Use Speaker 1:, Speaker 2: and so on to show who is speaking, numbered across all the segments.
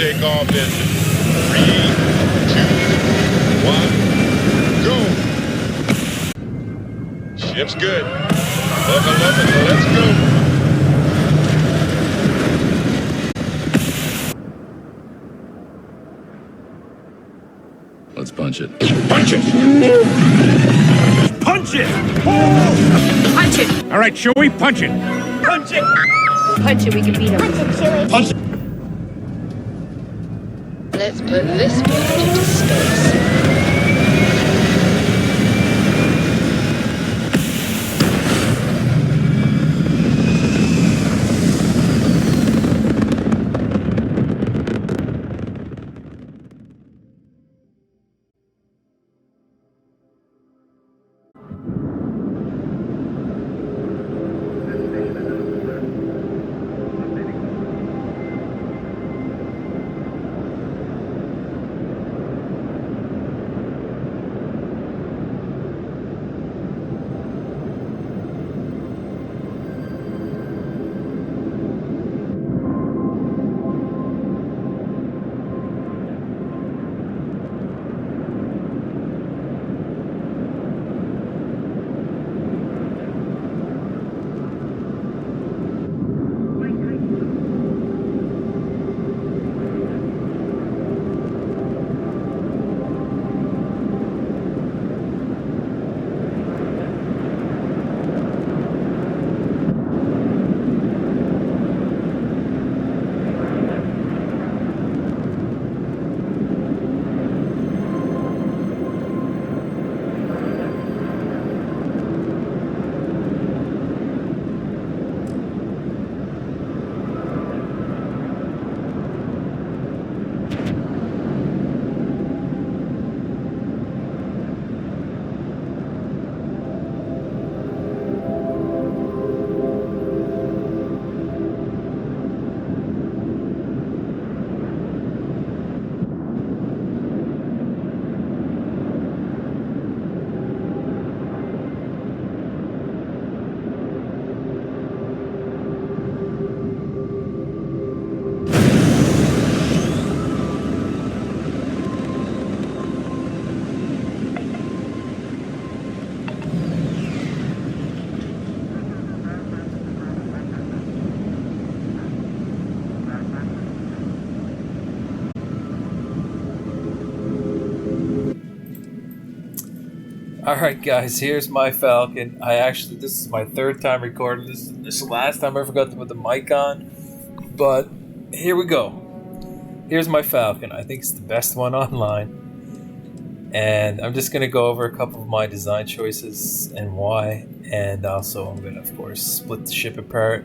Speaker 1: take off in 3, 2, 1, go. Ship's good. Buckle up and let's go.
Speaker 2: Let's punch it.
Speaker 3: Punch it! Punch it!
Speaker 4: Punch it!
Speaker 3: All right, shall we punch it?
Speaker 4: Punch it! Punch it, we can beat him.
Speaker 5: Punch it, Chewie.
Speaker 3: Punch it!
Speaker 4: Let's put this one into space.
Speaker 6: Alright guys, here's my Falcon. This is my third time recording this. This is the last time I forgot to put the mic on. But, here we go. Here's my Falcon. I think it's the best one online. And I'm just going to go over a couple of my design choices and why. And also I'm going to, of course, split the ship apart.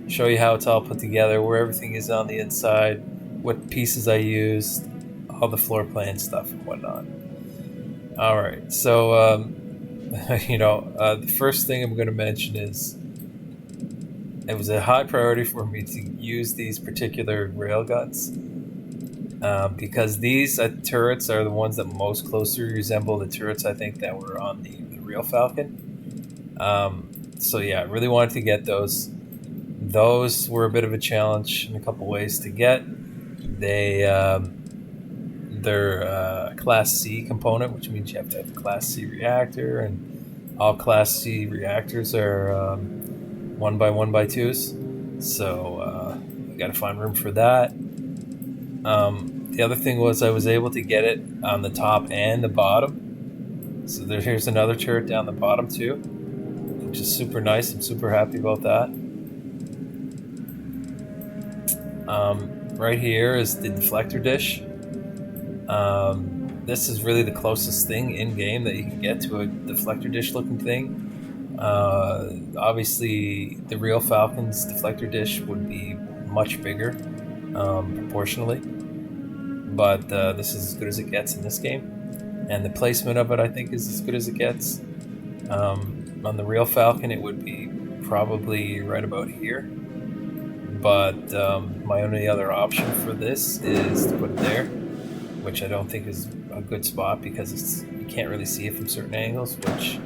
Speaker 6: Show you how it's all put together, where everything is on the inside, what pieces I used, all the floor plan stuff and whatnot. Alright, so, the first thing I'm going to mention is it was a high priority for me to use these particular railguns because these turrets are the ones that most closely resemble the turrets I think that were on the real Falcon. So yeah, I really wanted to get those. Those were a bit of a challenge in a couple ways to get. They're Class C component, which means you have to have a Class C reactor, and all Class C reactors are 1x1x2s, so you got to find room for that. The other thing was I was able to get it on the top and the bottom, so here's another turret down the bottom too, which is super nice. I'm super happy about that. Right here is the deflector dish. This is really the closest thing in game that you can get to a deflector dish looking thing. Obviously the real Falcon's deflector dish would be much bigger proportionally, but this is as good as it gets in this game, and the placement of it I think is as good as it gets. On the real Falcon it would be probably right about here, but my only other option for this is to put it there, which I don't think is a good spot because you can't really see it from certain angles, which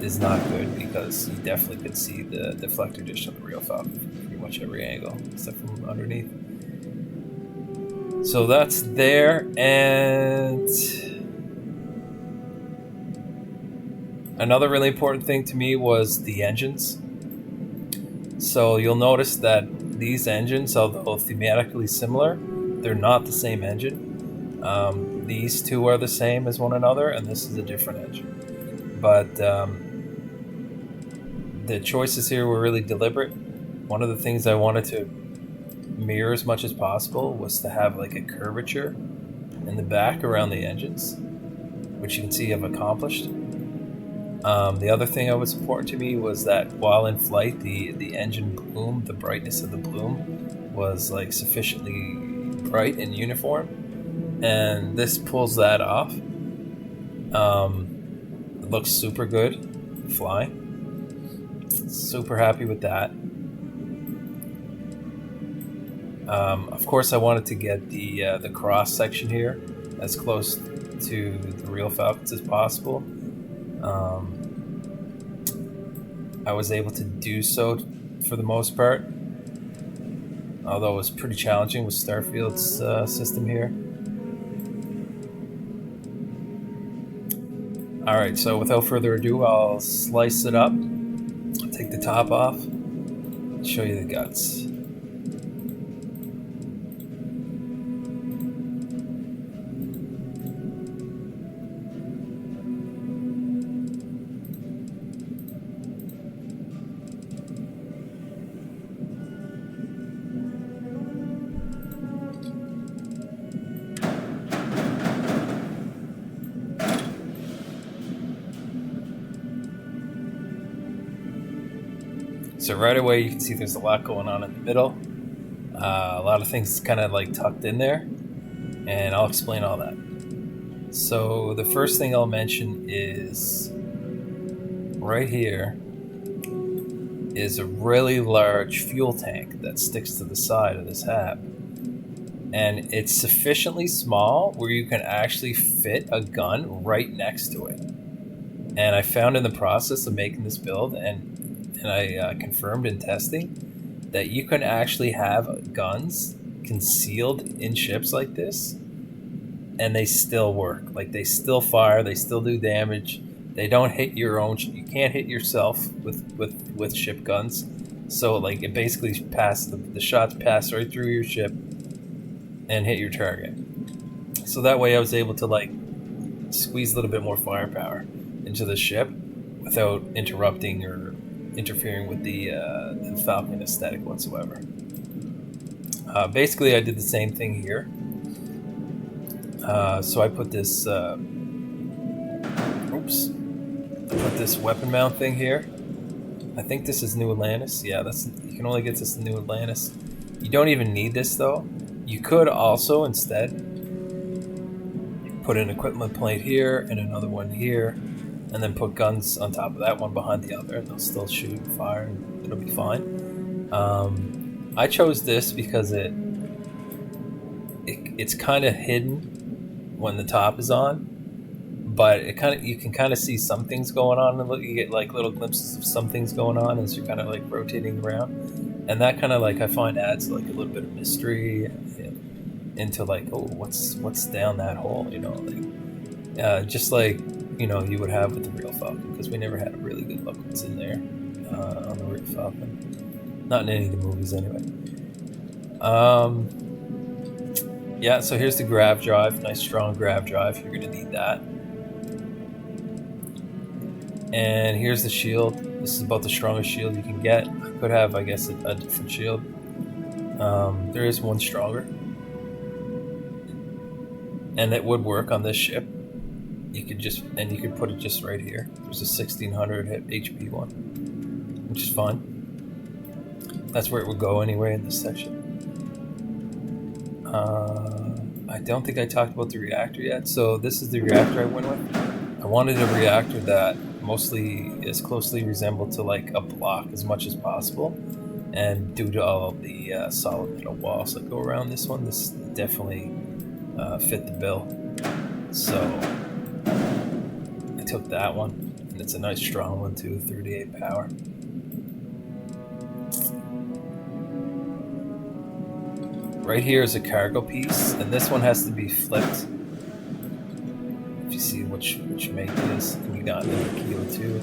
Speaker 6: is not good because you definitely could see the deflector dish on the real Falcon from pretty much every angle except from underneath. So that's there, and another really important thing to me was the engines. So you'll notice that these engines, although thematically similar, they're not the same engine. These two are the same as one another, and this is a different engine. But the choices here were really deliberate. One of the things I wanted to mirror as much as possible was to have like a curvature in the back around the engines, which you can see I've accomplished. The other thing that was important to me was that while in flight, the engine bloom, the brightness of the bloom was like sufficiently bright and uniform, and this pulls that off. It looks super good flying. Super happy with that. Of course, I wanted to get the cross section here as close to the real Falcons as possible. I was able to do so for the most part, although it was pretty challenging with Starfield's system here. Alright, so without further ado, I'll slice it up, take the top off, show you the guts. So right away you can see there's a lot going on in the middle. A lot of things kind of like tucked in there, and I'll explain all that. So the first thing I'll mention is right here is a really large fuel tank that sticks to the side of this hab. And it's sufficiently small where you can actually fit a gun right next to it. And I found in the process of making this build, and I confirmed in testing, that you can actually have guns concealed in ships like this, and they still work. Like, they still fire, they still do damage. They don't hit your own. You can't hit yourself with ship guns. So like it basically the shots pass right through your ship and hit your target. So that way I was able to like squeeze a little bit more firepower into the ship without interrupting or interfering with the Falcon aesthetic whatsoever. Basically I did the same thing here. So I put this this weapon mount thing here. I think this is New Atlantis. Yeah, you can only get this in New Atlantis. You don't even need this though. You could also instead put an equipment plate here and another one here, and then put guns on top of that one behind the other, and they'll still shoot and fire, and it'll be fine. I chose this because it's kind of hidden when the top is on, but you can kind of see some things going on, and you get like little glimpses of some things going on as you're kind of like rotating around, and that kind of like I find adds like a little bit of mystery into like, oh, what's down that hole, you know, like just like, you know, you would have with the real Falcon, because we never had a really good look what's in there on the real Falcon, not in any of the movies anyway. Yeah, so here's the grav drive, nice strong grav drive. You're gonna need that. And here's the shield. This is about the strongest shield you can get. I could have, I guess, a different shield. There is one stronger, and it would work on this ship. You could put it just right here. There's a 1600 HP one, which is fine. That's where it would go anyway in this section. I don't think I talked about the reactor yet. So this is the reactor I went with. I wanted a reactor that mostly is closely resembled to like a block as much as possible, and due to all of the solid metal walls that go around this one, this definitely fit the bill. So I took that one, and it's a nice strong one too, 38 power. right here is a cargo piece, and this one has to be flipped. If you see which make it is, and we got the Kilo too.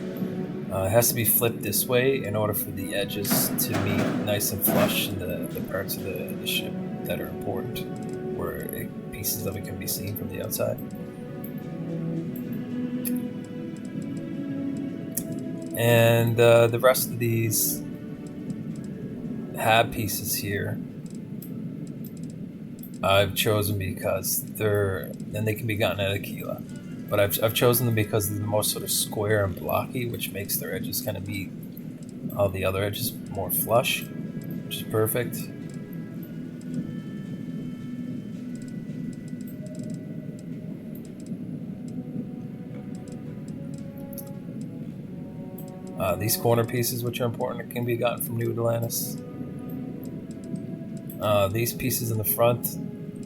Speaker 6: It has to be flipped this way in order for the edges to meet nice and flush in the parts of the ship that are important, where pieces of it can be seen from the outside. And the rest of these hab pieces here, I've chosen because they can be gotten at Aquila. But I've chosen them because they're the most sort of square and blocky, which makes their edges kind of meet all the other edges more flush, which is perfect. These corner pieces, which are important, can be gotten from New Atlantis. These pieces in the front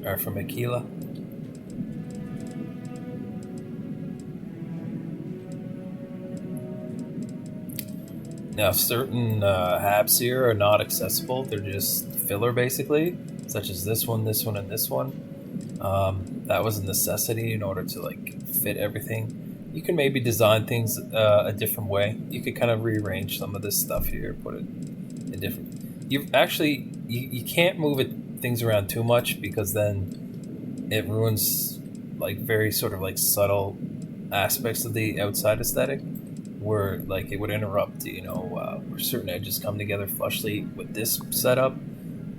Speaker 6: are from Aquila. Now, certain habs here are not accessible. They're just filler, basically, such as this one, and this one. That was a necessity in order to fit everything. You can maybe design things a different way. You could kind of rearrange some of this stuff here, put it in different. You can't move things around too much, because then it ruins very sort of subtle aspects of the outside aesthetic, where it would interrupt, where certain edges come together flushly with this setup.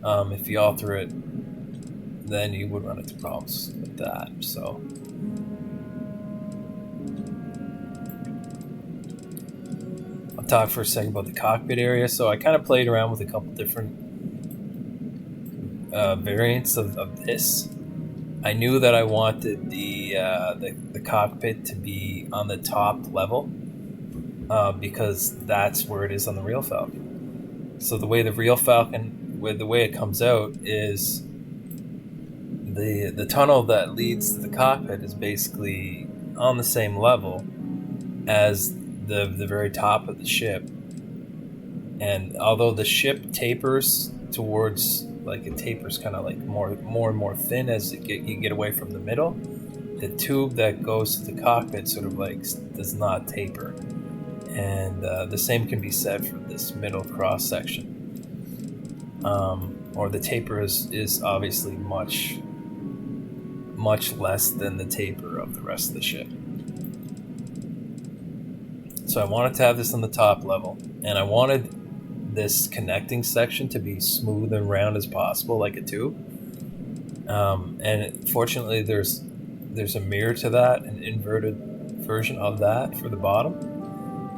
Speaker 6: If you alter it, then you would run into problems with that. So I'll talk for a second about the cockpit area. So I kind of played around with a couple different variants of this. I knew that I wanted the cockpit to be on the top level, because that's where it is on the real Falcon. So the way the real Falcon, the way it comes out is the tunnel that leads to the cockpit is basically on the same level as the very top of the ship. And although the ship tapers towards, it tapers kind of more and more thin as you get away from the middle, the tube that goes to the cockpit sort of does not taper. And the same can be said for this middle cross section. Or the taper is obviously much less than the taper of the rest of the ship. So I wanted to have this on the top level, and I wanted this connecting section to be smooth and round as possible, like a tube. And fortunately, there's a mirror to that, an inverted version of that for the bottom.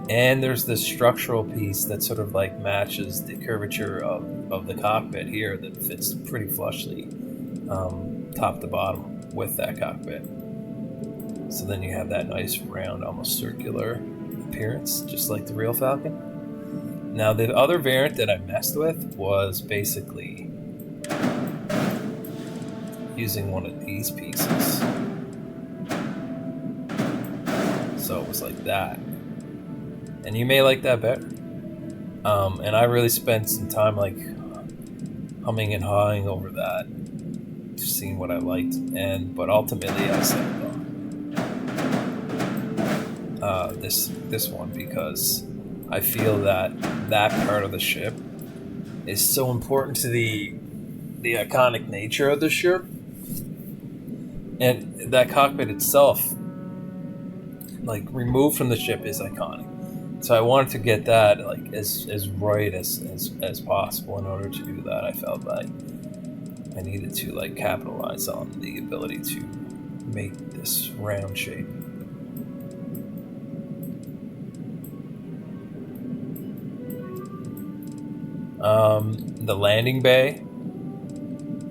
Speaker 6: And there's this structural piece that sort of matches the curvature of the cockpit here, that fits pretty flushly top to bottom with that cockpit. So then you have that nice round, almost circular appearance, just like the real Falcon. Now the other variant that I messed with was basically using one of these pieces. So it was like that. And you may like that better. And I really spent some time humming and hawing over that, seeing what I liked, but ultimately I settled on this one, because I feel that part of the ship is so important to the iconic nature of the ship, and that cockpit itself, removed from the ship, is iconic. So I wanted to get that as right as possible. In order to do that, I felt like I needed to capitalize on the ability to make this round shape. The landing bay,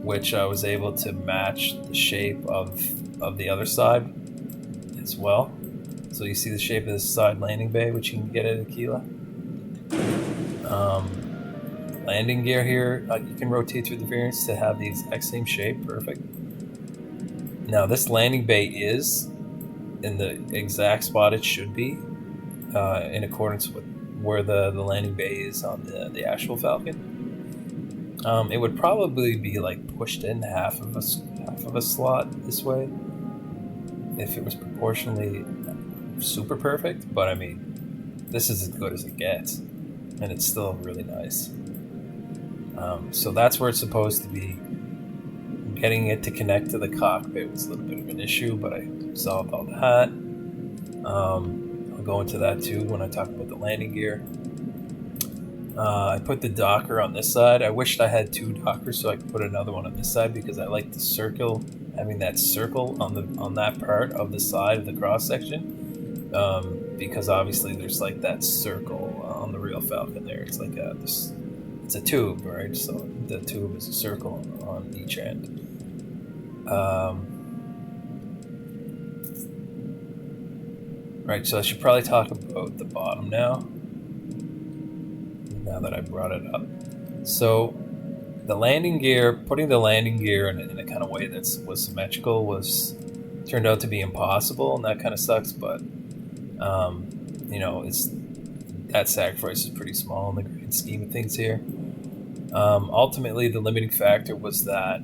Speaker 6: which I was able to match the shape of the other side as well. So you see the shape of this side landing bay, which you can get at Aquila. Landing gear here, you can rotate through the variants to have the exact same shape. Perfect. Now this landing bay is in the exact spot it should be, in accordance with where the landing bay is on the actual Falcon. It would probably be like pushed in half of a slot this way if it was proportionally super perfect. But I mean, this is as good as it gets, and it's still really nice. So that's where it's supposed to be. Getting it to connect to the cockpit was a little bit of an issue, but I solved all that. I'll go into that too when I talk about the landing gear. I put the Docker on this side. I wished I had 2 Dockers so I could put another one on this side, because I like the circle, having that circle on that part of the side of the cross section. Because obviously there's like that circle on the real Falcon there. It's like it's a tube, right? So the tube is a circle on each end. Right, so I should probably talk about the bottom now that I brought it up. So the landing gear, putting the landing gear in a kind of way that was symmetrical turned out to be impossible, and that kind of sucks, but you know, that sacrifice is pretty small in the grand scheme of things here. Ultimately, the limiting factor was that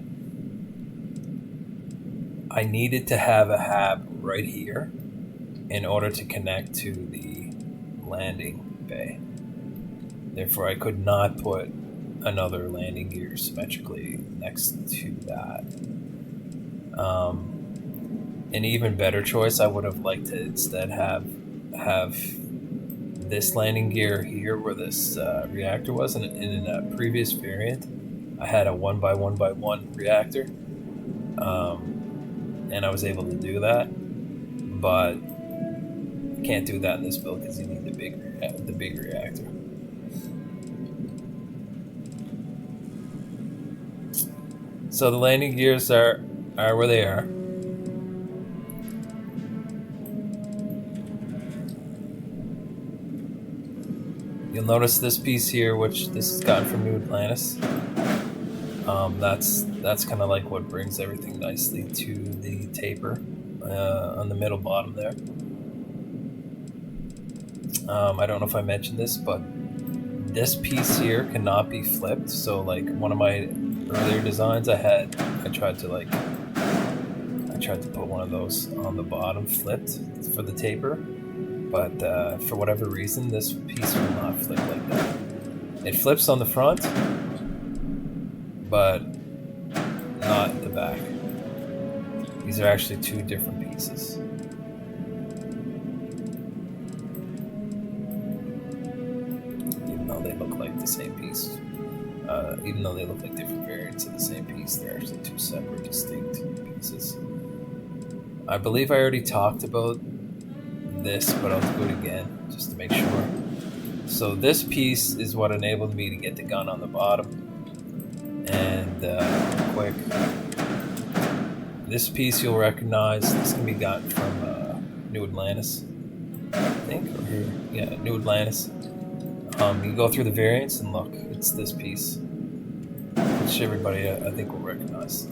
Speaker 6: I needed to have a hab right here in order to connect to the landing bay. Therefore, I could not put another landing gear symmetrically next to that. An even better choice, I would have liked to instead have this landing gear here where this reactor was. And in a previous variant, I had a 1x1x1 reactor, and I was able to do that. But you can't do that in this build because you need the big reactor. So the landing gears are where they are. You'll notice this piece here, which this is gotten from New Atlantis. That's kind of like what brings everything nicely to the taper on the middle bottom there. I don't know if I mentioned this, but this piece here cannot be flipped. So like one of my earlier designs, I tried to put one of those on the bottom flipped for the taper, but for whatever reason this piece will not flip like that. It flips on the front, but not the back. These are actually 2 different pieces. Even though they look like the same piece. Even though they look like different variants of the same piece, they're actually 2 separate, distinct pieces. I believe I already talked about this, but I'll do it again, just to make sure. So this piece is what enabled me to get the gun on the bottom. And quick. This piece you'll recognize. This can be gotten from New Atlantis, I think, or here. Yeah, New Atlantis. You go through the variants and look, it's this piece, which everybody I think will recognize.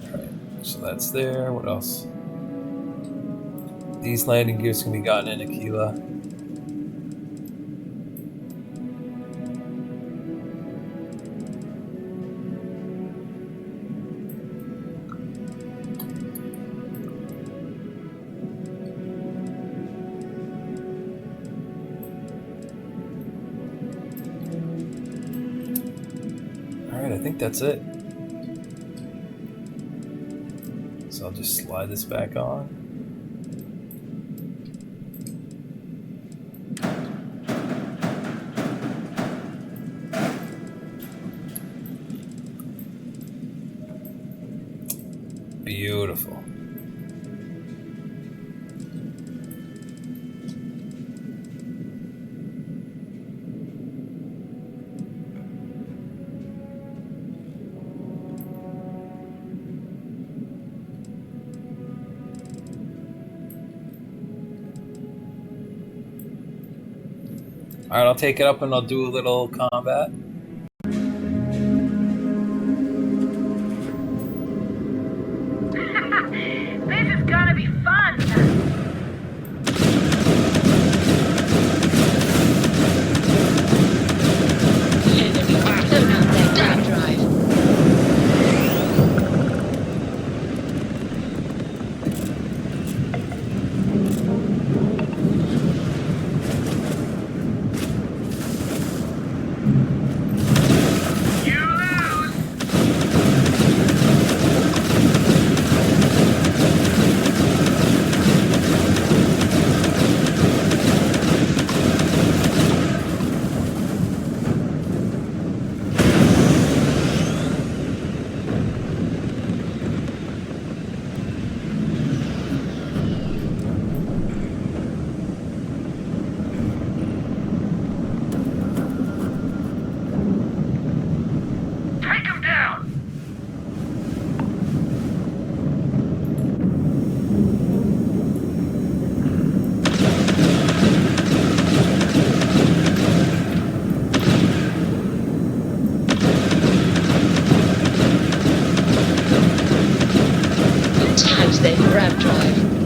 Speaker 6: Alright, so that's there. What else? These landing gears can be gotten in Aquila. I think that's it. So I'll just slide this back on. Beautiful. Alright, I'll take it up and I'll do a little combat.
Speaker 4: This is gonna be fun! then grab drive.